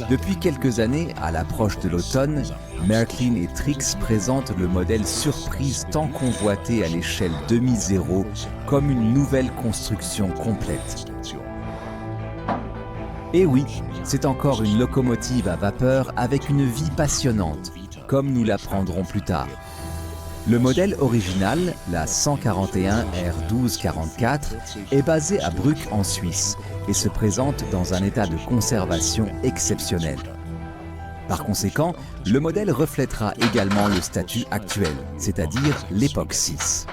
Depuis quelques années, à l'approche de l'automne, Märklin et Trix présentent le modèle surprise tant convoité à l'échelle demi-zéro comme une nouvelle construction complète. Et oui, c'est encore une locomotive à vapeur avec une vie passionnante, comme nous l'apprendrons plus tard. Le modèle original, la 141 R1244, est basé à Bruck en Suisse et se présente dans un état de conservation exceptionnel. Par conséquent, le modèle reflètera également le statut actuel, c'est-à-dire l'époque 6.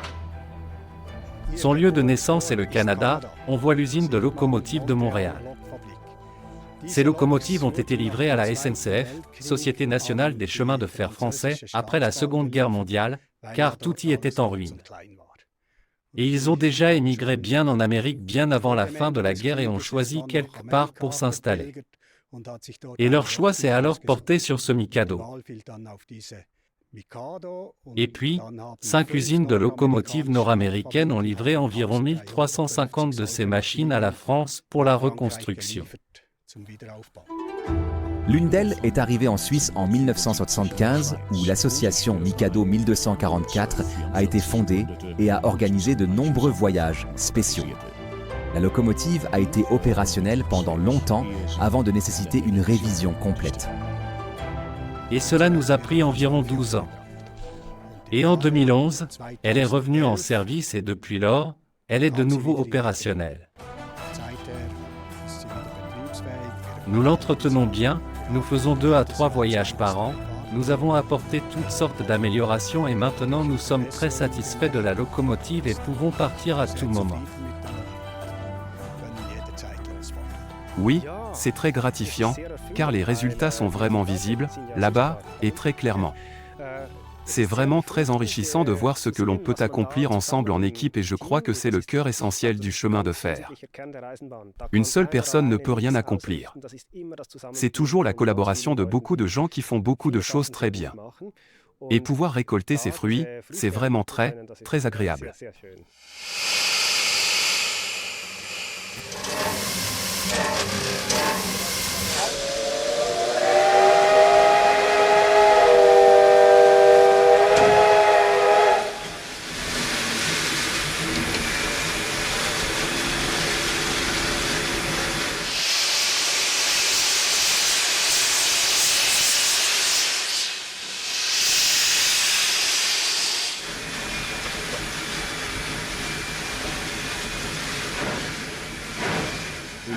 Son lieu de naissance est le Canada, on voit l'usine de locomotives de Montréal. Ces locomotives ont été livrées à la SNCF, Société nationale des chemins de fer français, après la Seconde Guerre mondiale, car tout y était en ruine. Et ils ont déjà émigré bien en Amérique bien avant la fin de la guerre et ont choisi quelque part pour s'installer. Et leur choix s'est alors porté sur ce Mikado. Et puis, 5 usines de locomotives nord-américaines ont livré environ 1350 de ces machines à la France pour la reconstruction. L'une d'elles est arrivée en Suisse en 1975, où l'association Mikado 1244 a été fondée et a organisé de nombreux voyages spéciaux. La locomotive a été opérationnelle pendant longtemps avant de nécessiter une révision complète. Et cela nous a pris environ 12 ans. Et en 2011, elle est revenue en service et depuis lors, elle est de nouveau opérationnelle. Nous l'entretenons bien, nous faisons 2 à 3 voyages par an, nous avons apporté toutes sortes d'améliorations et maintenant nous sommes très satisfaits de la locomotive et pouvons partir à tout moment. Oui, c'est très gratifiant, car les résultats sont vraiment visibles, là-bas, et très clairement. C'est vraiment très enrichissant de voir ce que l'on peut accomplir ensemble en équipe et je crois que c'est le cœur essentiel du chemin de fer. Une seule personne ne peut rien accomplir. C'est toujours la collaboration de beaucoup de gens qui font beaucoup de choses très bien. Et pouvoir récolter ces fruits, c'est vraiment très, très agréable.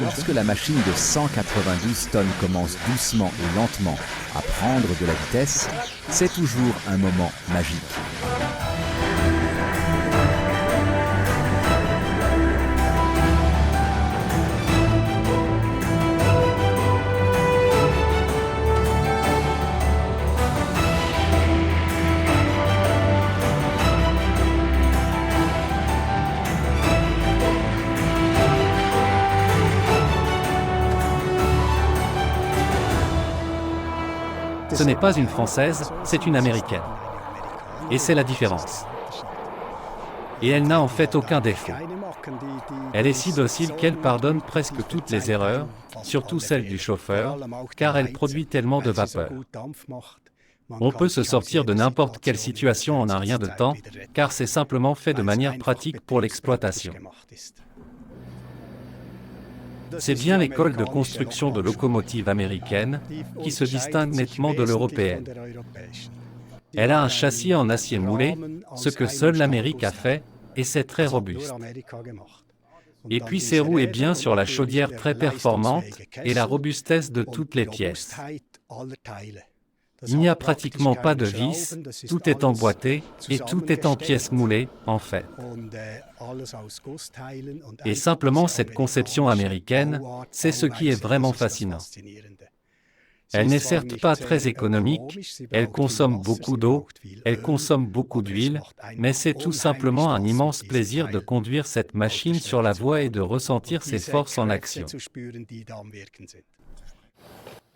Lorsque la machine de 192 tonnes commence doucement et lentement à prendre de la vitesse, c'est toujours un moment magique. Ce n'est pas une Française, c'est une Américaine. Et c'est la différence. Et elle n'a en fait aucun défaut. Elle est si docile qu'elle pardonne presque toutes les erreurs, surtout celles du chauffeur, car elle produit tellement de vapeur. On peut se sortir de n'importe quelle situation en un rien de temps, car c'est simplement fait de manière pratique pour l'exploitation. C'est bien l'école de construction de locomotives américaine qui se distingue nettement de l'européenne. Elle a un châssis en acier moulé, ce que seule l'Amérique a fait, et c'est très robuste. Et puis ses roues est bien sur la chaudière très performante et la robustesse de toutes les pièces. Il n'y a pratiquement pas de vis, tout est emboîté et tout est en pièces moulées, en fait. Et simplement cette conception américaine, c'est ce qui est vraiment fascinant. Elle n'est certes pas très économique, elle consomme beaucoup d'eau, elle consomme beaucoup d'huile, mais c'est tout simplement un immense plaisir de conduire cette machine sur la voie et de ressentir ses forces en action.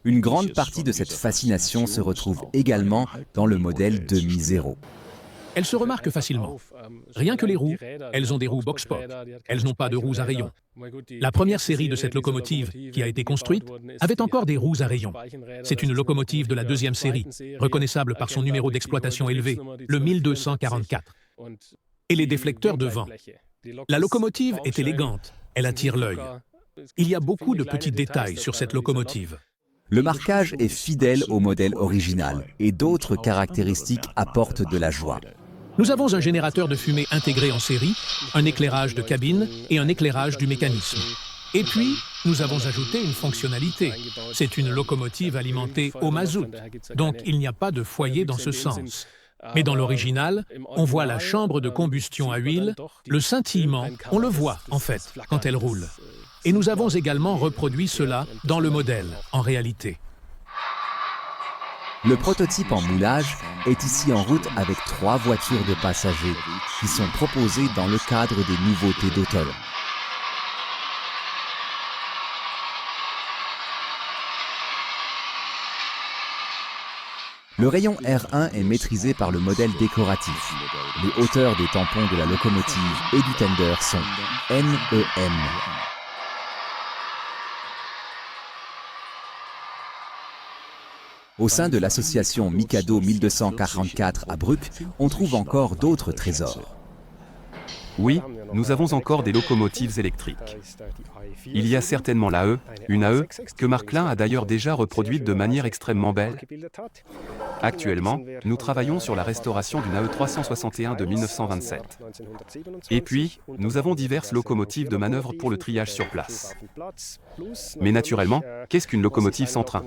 Une grande partie de cette fascination se retrouve également dans le modèle demi-zéro. Elle se remarque facilement. Rien que les roues, elles ont des roues Boxsport. Elles n'ont pas de roues à rayons. La première série de cette locomotive, qui a été construite, avait encore des roues à rayons. C'est une locomotive de la deuxième série, reconnaissable par son numéro d'exploitation élevé, le 1244. Et les déflecteurs devant. La locomotive est élégante, elle attire l'œil. Il y a beaucoup de petits détails sur cette locomotive. Le marquage est fidèle au modèle original et d'autres caractéristiques apportent de la joie. Nous avons un générateur de fumée intégré en série, un éclairage de cabine et un éclairage du mécanisme. Et puis, nous avons ajouté une fonctionnalité. C'est une locomotive alimentée au mazout, donc il n'y a pas de foyer dans ce sens. Mais dans l'original, on voit la chambre de combustion à huile, le scintillement, on le voit en fait quand elle roule. Et nous avons également reproduit cela dans le modèle, en réalité. Le prototype en moulage est ici en route avec 3 voitures de passagers qui sont proposées dans le cadre des nouveautés d'automne. Le rayon R1 est maîtrisé par le modèle décoratif. Les hauteurs des tampons de la locomotive et du tender sont NEM. Au sein de l'association Mikado 1244 à Bruck, on trouve encore d'autres trésors. Oui, nous avons encore des locomotives électriques. Il y a certainement l'AE, une AE, que Marklin a d'ailleurs déjà reproduite de manière extrêmement belle. Actuellement, nous travaillons sur la restauration d'une AE 361 de 1927. Et puis, nous avons diverses locomotives de manœuvre pour le triage sur place. Mais naturellement, qu'est-ce qu'une locomotive sans train?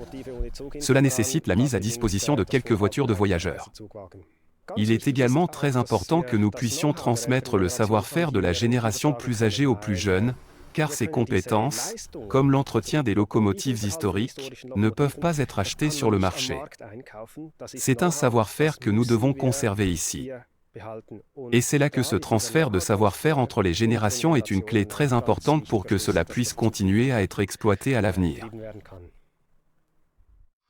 Cela nécessite la mise à disposition de quelques voitures de voyageurs. Il est également très important que nous puissions transmettre le savoir-faire de la génération plus âgée aux plus jeunes, car ces compétences, comme l'entretien des locomotives historiques, ne peuvent pas être achetées sur le marché. C'est un savoir-faire que nous devons conserver ici. Et c'est là que ce transfert de savoir-faire entre les générations est une clé très importante pour que cela puisse continuer à être exploité à l'avenir.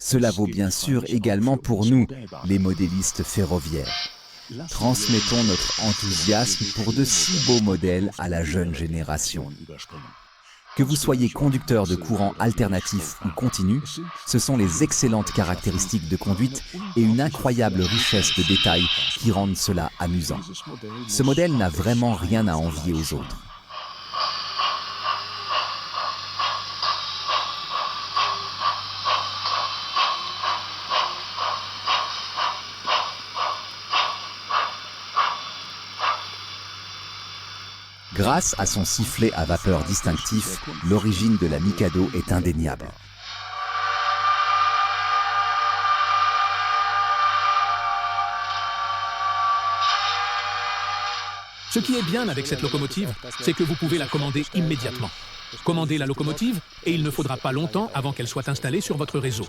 Cela vaut bien sûr également pour nous, les modélistes ferroviaires. Transmettons notre enthousiasme pour de si beaux modèles à la jeune génération. Que vous soyez conducteur de courant alternatif ou continu, ce sont les excellentes caractéristiques de conduite et une incroyable richesse de détails qui rendent cela amusant. Ce modèle n'a vraiment rien à envier aux autres. Grâce à son sifflet à vapeur distinctif, l'origine de la Mikado est indéniable. Ce qui est bien avec cette locomotive, c'est que vous pouvez la commander immédiatement. Commandez la locomotive et il ne faudra pas longtemps avant qu'elle soit installée sur votre réseau.